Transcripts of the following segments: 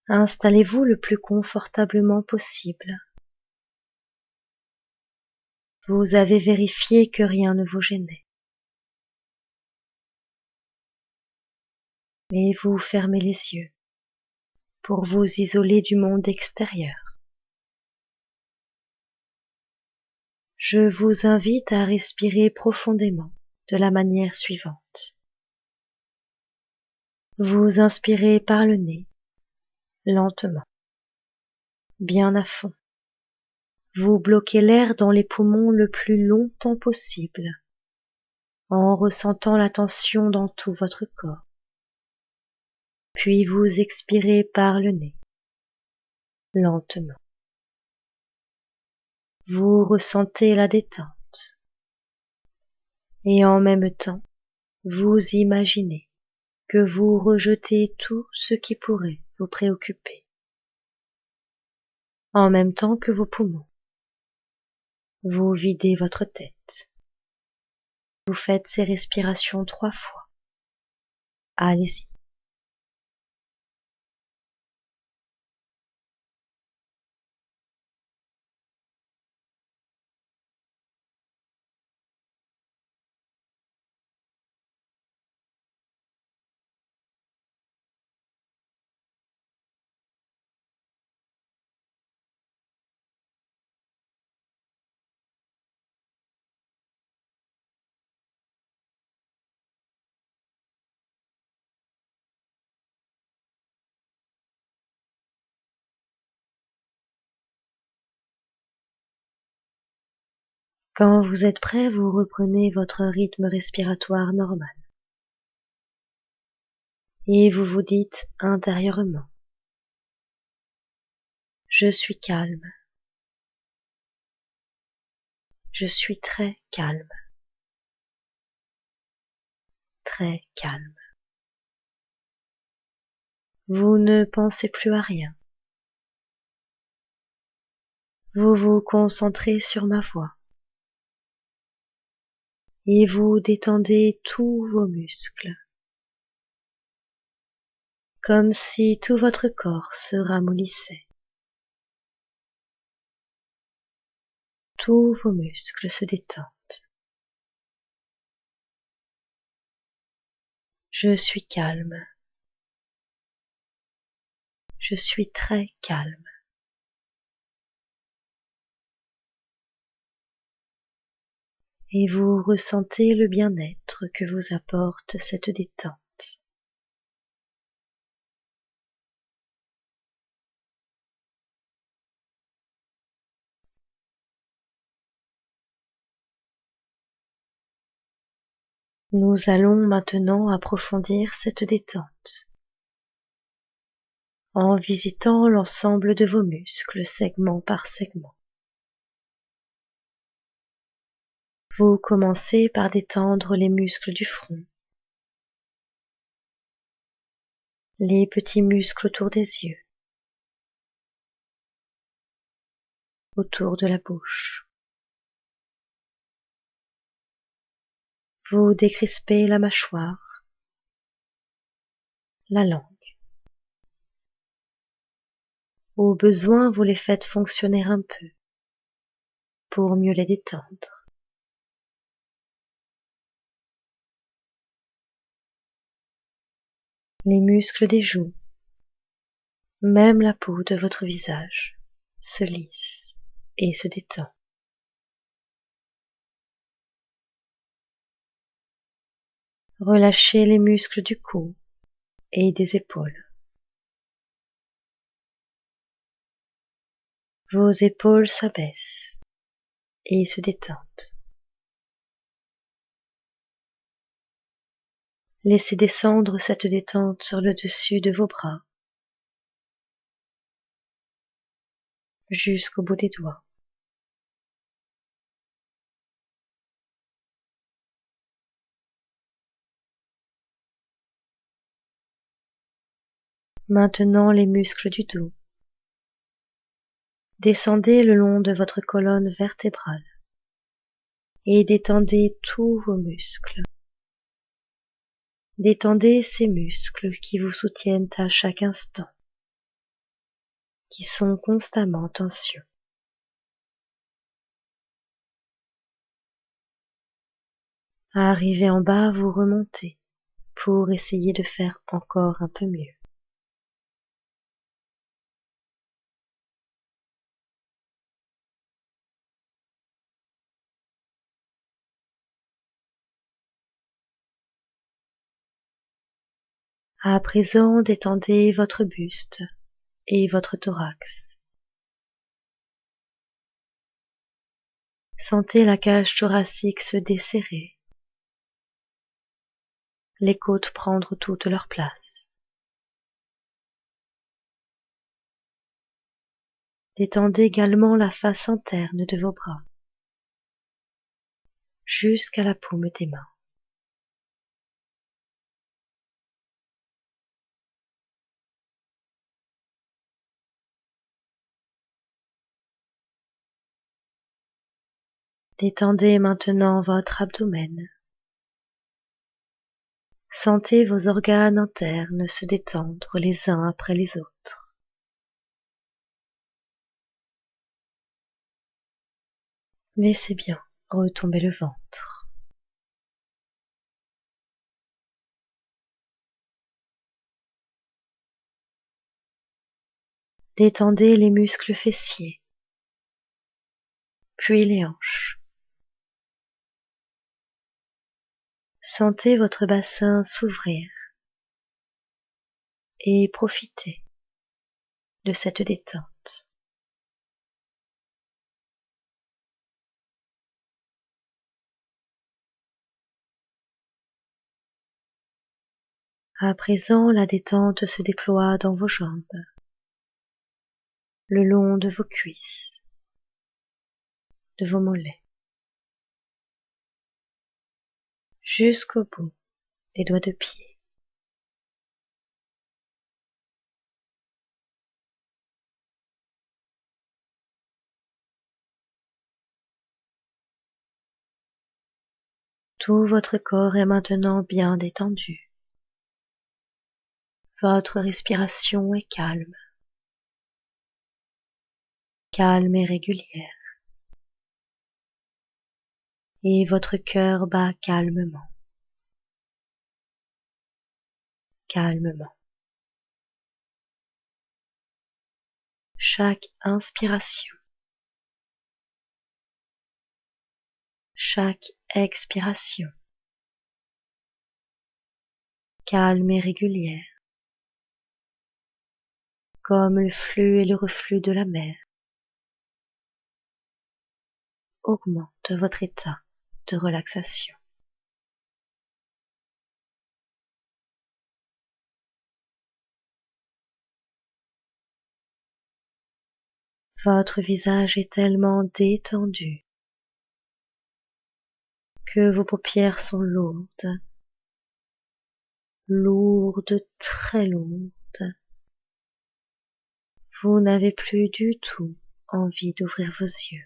Installez-vous le plus confortablement possible. Vous avez vérifié que rien ne vous gênait. Et vous fermez les yeux pour vous isoler du monde extérieur. Je vous invite à respirer profondément de la manière suivante. Vous inspirez par le nez, lentement, bien à fond. Vous bloquez l'air dans les poumons le plus longtemps possible, en ressentant la tension dans tout votre corps. Puis vous expirez par le nez, lentement. Vous ressentez la détente. Et en même temps, vous imaginez que vous rejetez tout ce qui pourrait vous préoccuper, en même temps que vos poumons. Vous videz votre tête. Vous faites ces respirations 3 fois. Allez-y. Quand vous êtes prêt, vous reprenez votre rythme respiratoire normal. Et vous vous dites intérieurement: je suis calme. Je suis très calme. Très calme. Vous ne pensez plus à rien. Vous vous concentrez sur ma voix. Et vous détendez tous vos muscles, comme si tout votre corps se ramollissait. Tous vos muscles se détendent. Je suis calme. Je suis très calme. Et vous ressentez le bien-être que vous apporte cette détente. Nous allons maintenant approfondir cette détente en visitant l'ensemble de vos muscles segment par segment. Vous commencez par détendre les muscles du front, les petits muscles autour des yeux, autour de la bouche. Vous décrispez la mâchoire, la langue. Au besoin, vous les faites fonctionner un peu pour mieux les détendre. Les muscles des joues, même la peau de votre visage se lisse et se détend. Relâchez les muscles du cou et des épaules. Vos épaules s'abaissent et se détendent. Laissez descendre cette détente sur le dessus de vos bras, jusqu'au bout des doigts. Maintenant les muscles du dos. Descendez le long de votre colonne vertébrale et détendez tous vos muscles. Détendez ces muscles qui vous soutiennent à chaque instant. qui sont constamment en tension. Arrivé en bas, vous remontez pour essayer de faire encore un peu mieux. À présent, détendez votre buste et votre thorax. Sentez la cage thoracique se desserrer, les côtes prendre toute leur place. Détendez également la face interne de vos bras, jusqu'à la paume des mains. Détendez maintenant votre abdomen. Sentez vos organes internes se détendre les uns après les autres. Laissez bien retomber le ventre. Détendez les muscles fessiers, puis les hanches. Sentez votre bassin s'ouvrir et profitez de cette détente. À présent, la détente se déploie dans vos jambes, le long de vos cuisses, de vos mollets, jusqu'au bout des doigts de pied. Tout votre corps est maintenant bien détendu. Votre respiration est calme et régulière, et votre cœur bat calmement. Chaque inspiration, chaque expiration, calme et régulière, comme le flux et le reflux de la mer, augmente votre état de relaxation. Votre visage est tellement détendu que vos paupières sont lourdes, très lourdes. Vous n'avez plus du tout envie d'ouvrir vos yeux.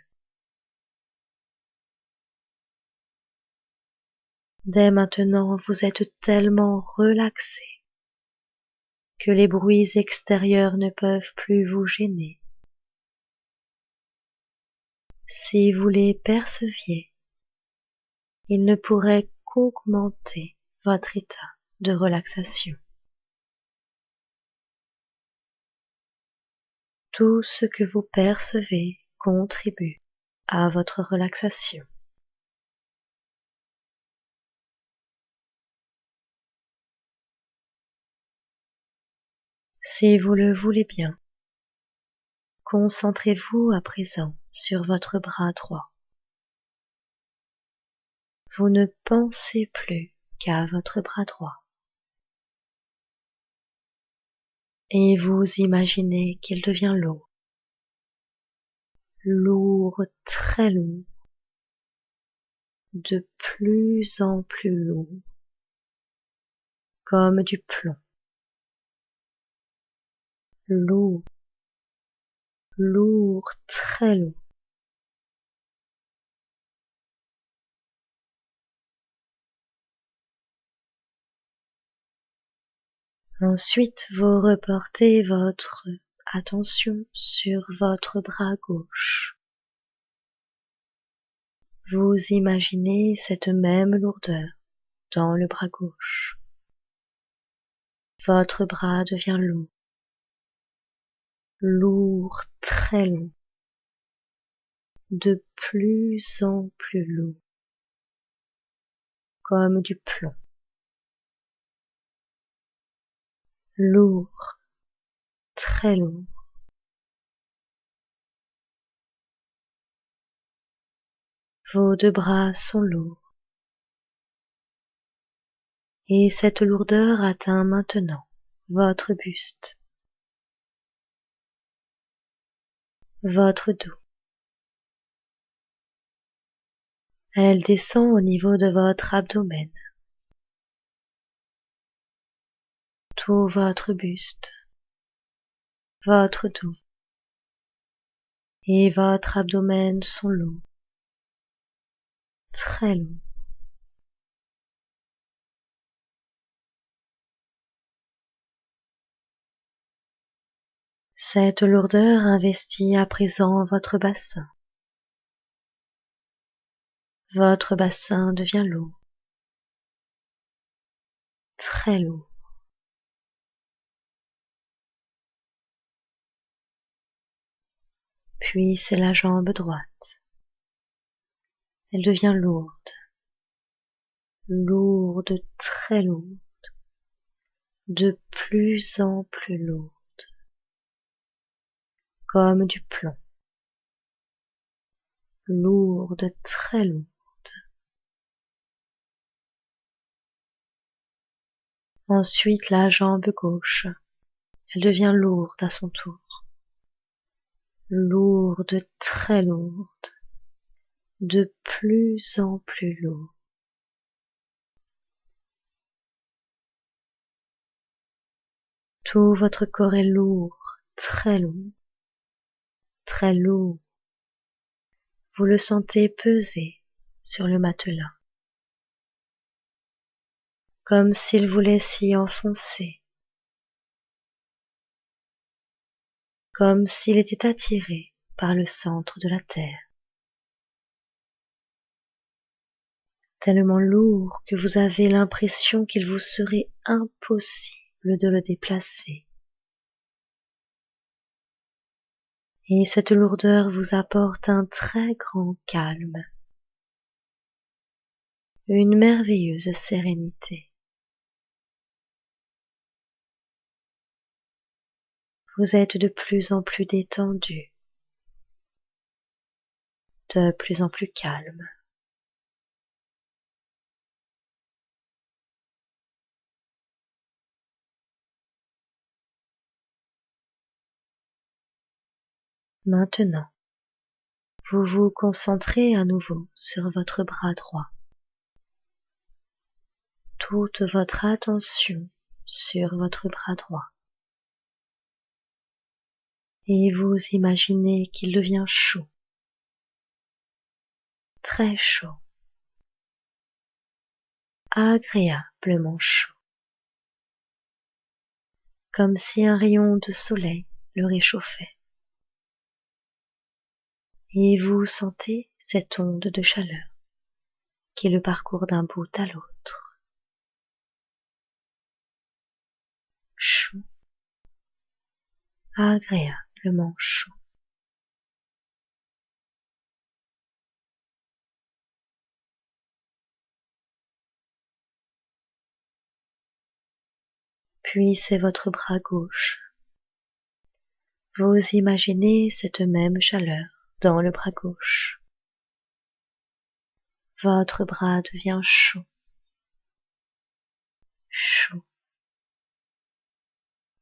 Dès maintenant, vous êtes tellement relaxé que les bruits extérieurs ne peuvent plus vous gêner. Si vous les perceviez, ils ne pourraient qu'augmenter votre état de relaxation. Tout ce que vous percevez contribue à votre relaxation. Si vous le voulez bien, concentrez-vous à présent sur votre bras droit. Vous ne pensez plus qu'à votre bras droit. Et vous imaginez qu'il devient lourd, très lourd, de plus en plus lourd, comme du plomb. Lourd, très lourd. Ensuite, vous reportez votre attention sur votre bras gauche. Vous imaginez cette même lourdeur dans le bras gauche. Votre bras devient lourd, lourd, très lourd, de plus en plus lourd, comme du plomb. Lourd, très lourd. Vos deux bras sont lourds. Et cette lourdeur atteint maintenant votre buste, votre dos. Elle descend au niveau de votre abdomen, tout votre buste, votre dos et votre abdomen sont lourds, très lourds. Cette lourdeur investit à présent votre bassin. Votre bassin devient lourd, très lourd. Puis c'est la jambe droite. Elle devient lourde, lourde, très lourde, de plus en plus lourde, comme du plomb. Lourde, très lourde. Ensuite la jambe gauche. Elle devient lourde à son tour. Lourde, très lourde, de plus en plus lourde. Tout votre corps est lourd, très lourd, très lourd. Vous le sentez peser sur le matelas, comme s'il voulait s'y enfoncer, comme s'il était attiré par le centre de la terre. Tellement lourd que vous avez l'impression qu'il vous serait impossible de le déplacer. Et cette lourdeur vous apporte un très grand calme, une merveilleuse sérénité. Vous êtes de plus en plus détendu, de plus en plus calme. Maintenant, vous vous concentrez à nouveau sur votre bras droit. Toute votre attention sur votre bras droit. Et vous imaginez qu'il devient chaud, très chaud, agréablement chaud, comme si un rayon de soleil le réchauffait. Et vous sentez cette onde de chaleur qui le parcourt d'un bout à l'autre. Chaud, agréablement chaud. Puis c'est votre bras gauche. Vous imaginez cette même chaleur dans le bras gauche. Votre bras devient chaud, chaud,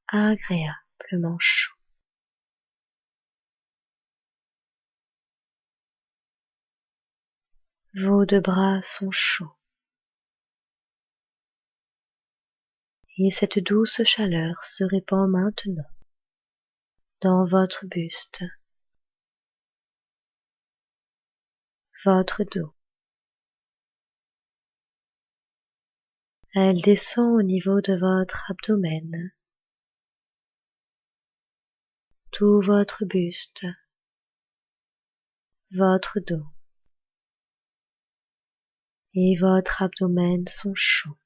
agréablement chaud. Vos deux bras sont chauds. Et cette douce chaleur se répand maintenant dans votre buste, votre dos. Elle descend au niveau de votre abdomen, Tout votre buste, votre dos et votre abdomen sont chauds.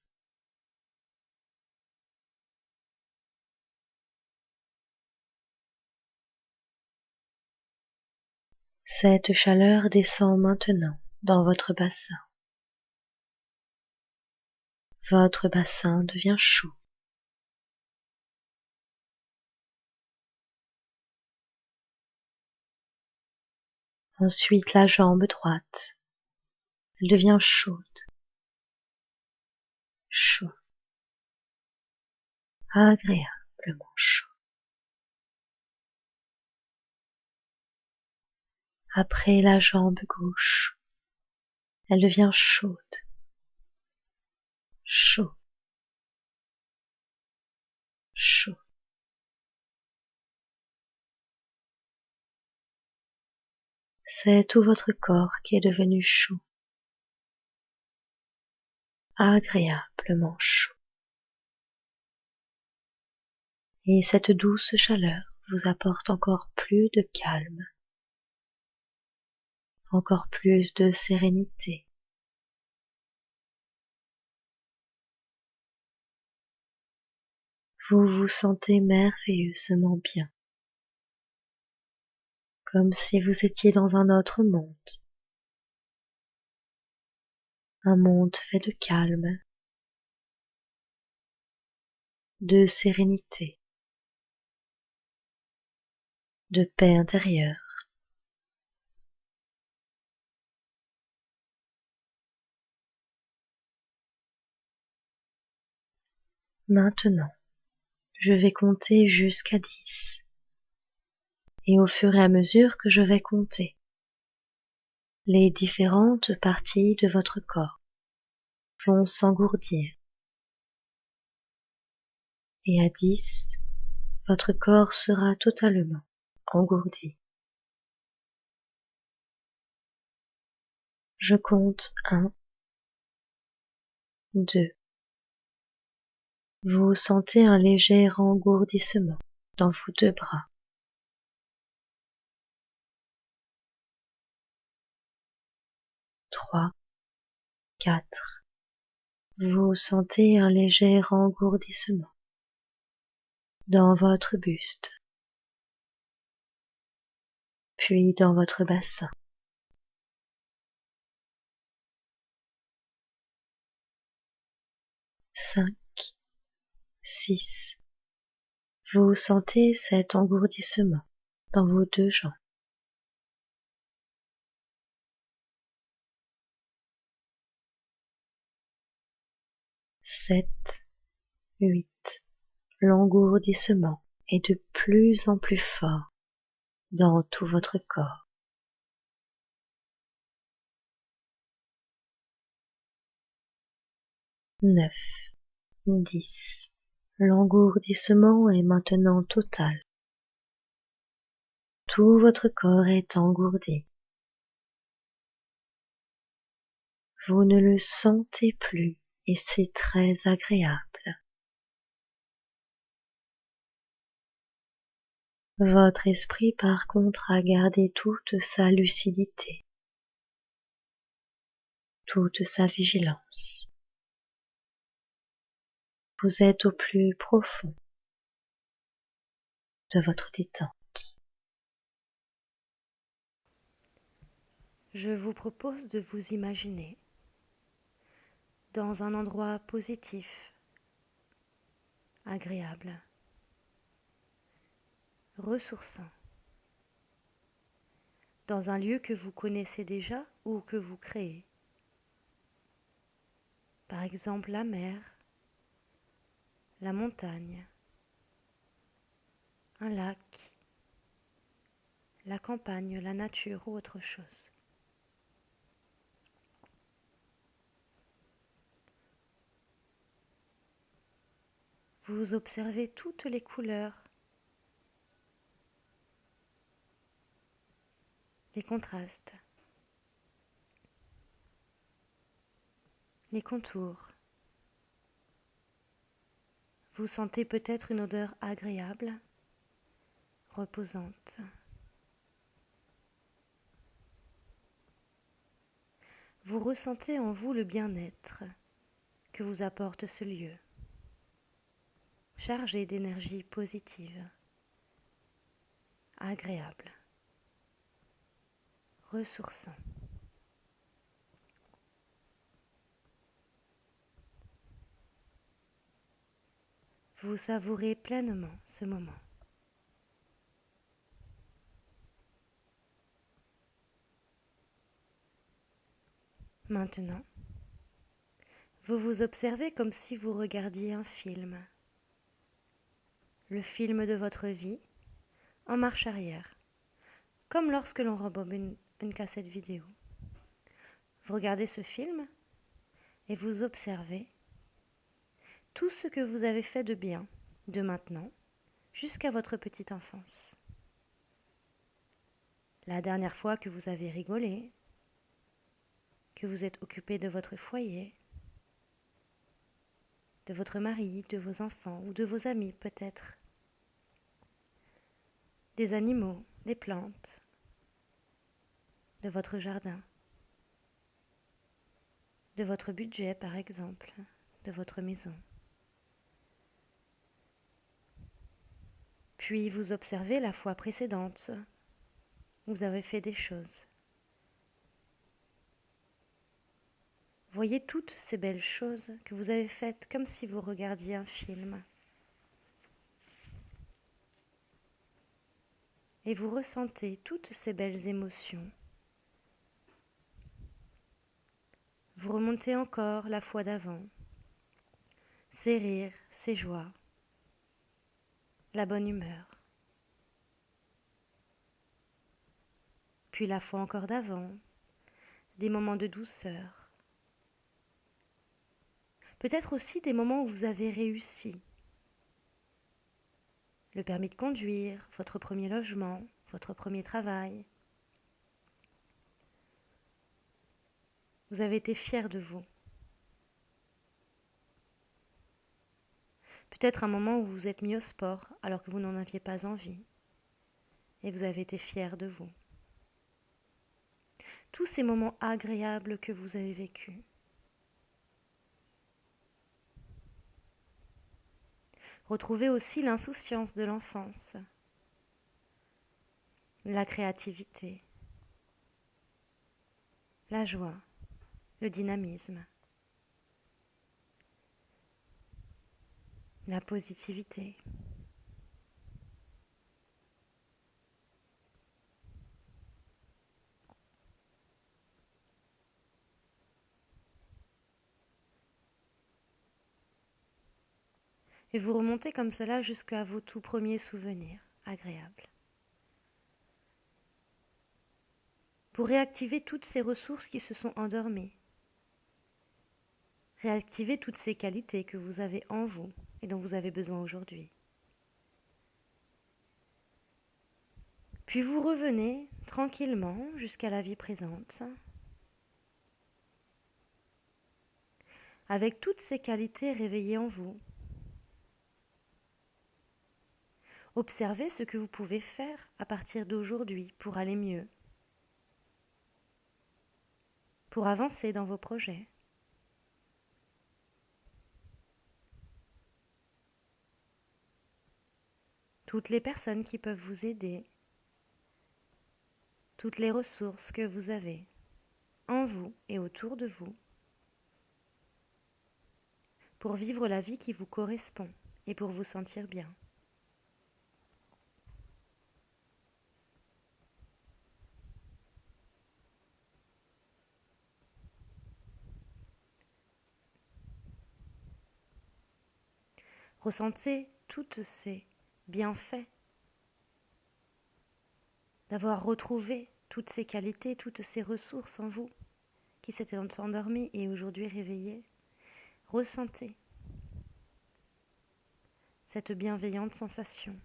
Cette chaleur descend maintenant dans votre bassin. Votre bassin devient chaud. Ensuite la jambe droite, elle devient chaude, chaud, agréablement chaud. Après la jambe gauche, elle devient chaude, chaud, chaud. C'est tout votre corps qui est devenu chaud, agréablement chaud. Et cette douce chaleur vous apporte encore plus de calme, encore plus de sérénité. Vous vous sentez merveilleusement bien, comme si vous étiez dans un autre monde, un monde fait de calme, de sérénité, de paix intérieure. Maintenant, je vais compter jusqu'à 10. Et au fur et à mesure que je vais compter, les différentes parties de votre corps vont s'engourdir. Et à 10, votre corps sera totalement engourdi. Je compte 1, 2. Vous sentez un léger engourdissement dans vos deux bras. 3, 4. Vous sentez un léger engourdissement dans votre buste, puis dans votre bassin. 5, 6. Vous sentez cet engourdissement dans vos deux jambes. 7, 8. L'engourdissement est de plus en plus fort dans tout votre corps. 9, 10. L'engourdissement est maintenant total. Tout votre corps est engourdi. Vous ne le sentez plus et c'est très agréable. Votre esprit par contre a gardé toute sa lucidité, toute sa vigilance. Vous êtes au plus profond de votre détente. Je vous propose de vous imaginer dans un endroit positif, agréable, ressourçant, dans un lieu que vous connaissez déjà ou que vous créez. Par exemple la mer, la montagne, un lac, la campagne, la nature ou autre chose. Vous observez toutes les couleurs, les contrastes, les contours. Vous sentez peut-être une odeur agréable, reposante. Vous ressentez en vous le bien-être que vous apporte ce lieu, chargé d'énergie positive, agréable, ressourçant. Vous savourez pleinement ce moment. Maintenant, vous vous observez comme si vous regardiez un film. Le film de votre vie en marche arrière, comme lorsque l'on rembobine une cassette vidéo. Vous regardez ce film et vous observez tout ce que vous avez fait de bien, de maintenant jusqu'à votre petite enfance. La dernière fois que vous avez rigolé, que vous êtes occupé de votre foyer, de votre mari, de vos enfants ou de vos amis peut-être, des animaux, des plantes, de votre jardin, de votre budget par exemple, de votre maison. Puis vous observez la fois précédente, vous avez fait des choses. Voyez toutes ces belles choses que vous avez faites comme si vous regardiez un film. Et vous ressentez toutes ces belles émotions. Vous remontez encore la fois d'avant, ces rires, ces joies, la bonne humeur. Puis la fois encore d'avant, des moments de douceur. Peut-être aussi des moments où vous avez réussi. Le permis de conduire, votre premier logement, votre premier travail. Vous avez été fier de vous. Peut-être un moment où vous vous êtes mis au sport alors que vous n'en aviez pas envie. Et vous avez été fier de vous. Tous ces moments agréables que vous avez vécus. Retrouvez aussi l'insouciance de l'enfance, la créativité, la joie, le dynamisme, la positivité. Et vous remontez comme cela jusqu'à vos tout premiers souvenirs agréables. Pour réactiver toutes ces ressources qui se sont endormies. Réactiver toutes ces qualités que vous avez en vous et dont vous avez besoin aujourd'hui. Puis vous revenez tranquillement jusqu'à la vie présente, avec toutes ces qualités réveillées en vous. Observez ce que vous pouvez faire à partir d'aujourd'hui pour aller mieux, pour avancer dans vos projets. Toutes les personnes qui peuvent vous aider, toutes les ressources que vous avez en vous et autour de vous pour vivre la vie qui vous correspond et pour vous sentir bien. Ressentez toutes ces bienfaits d'avoir retrouvé toutes ces qualités, toutes ces ressources en vous qui s'étaient endormies et aujourd'hui réveillées. Ressentez cette bienveillante sensation.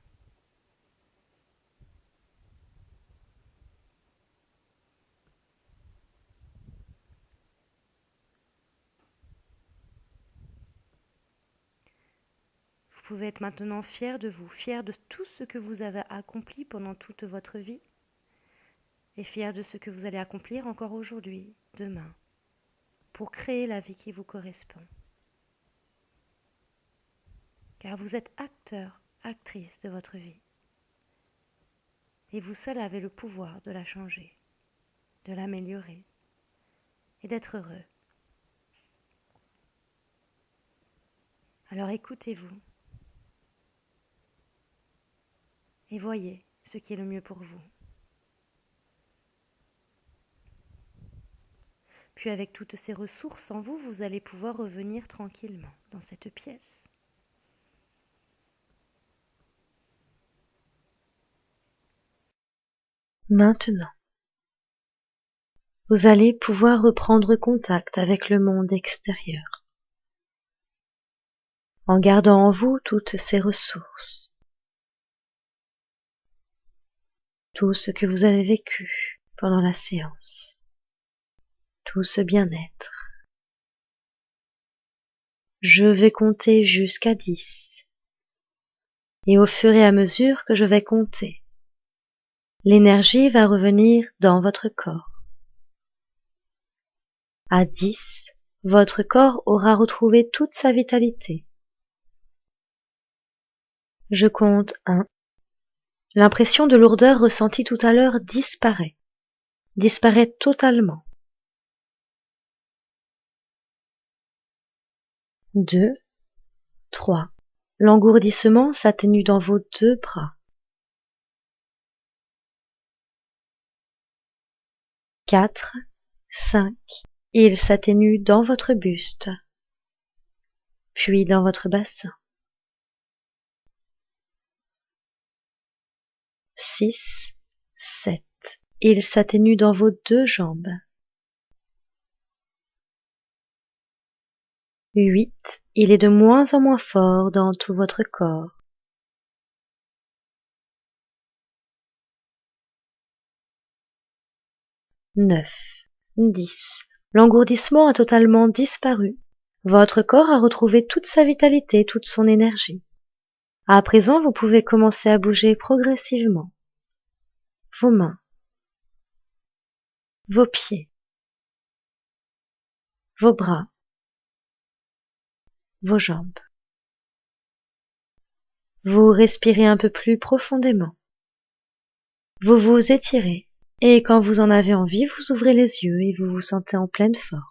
Vous pouvez être maintenant fier de vous, fier de tout ce que vous avez accompli pendant toute votre vie et fier de ce que vous allez accomplir encore aujourd'hui, demain, pour créer la vie qui vous correspond. Car vous êtes acteur, actrice de votre vie. Et vous seul avez le pouvoir de la changer, de l'améliorer et d'être heureux. Alors écoutez-vous et voyez ce qui est le mieux pour vous. Puis avec toutes ces ressources en vous, vous allez pouvoir revenir tranquillement dans cette pièce. Maintenant, vous allez pouvoir reprendre contact avec le monde extérieur, en gardant en vous toutes ces ressources, tout ce que vous avez vécu pendant la séance, tout ce bien-être. Je vais compter jusqu'à 10. Et au fur et à mesure que je vais compter, l'énergie va revenir dans votre corps. À 10, votre corps aura retrouvé toute sa vitalité. Je compte 1. L'impression de lourdeur ressentie tout à l'heure disparaît totalement. 2, 3. L'engourdissement s'atténue dans vos 2 bras. 4, 5. Il s'atténue dans votre buste, puis dans votre bassin. 6, 7. Il s'atténue dans vos 2 jambes. 8. Il est de moins en moins fort dans tout votre corps. 9, 10. L'engourdissement a totalement disparu. Votre corps a retrouvé toute sa vitalité, toute son énergie. À présent, vous pouvez commencer à bouger progressivement. Vos mains, vos pieds, vos bras, vos jambes. Vous respirez un peu plus profondément. Vous vous étirez et quand vous en avez envie, vous ouvrez les yeux et vous vous sentez en pleine forme.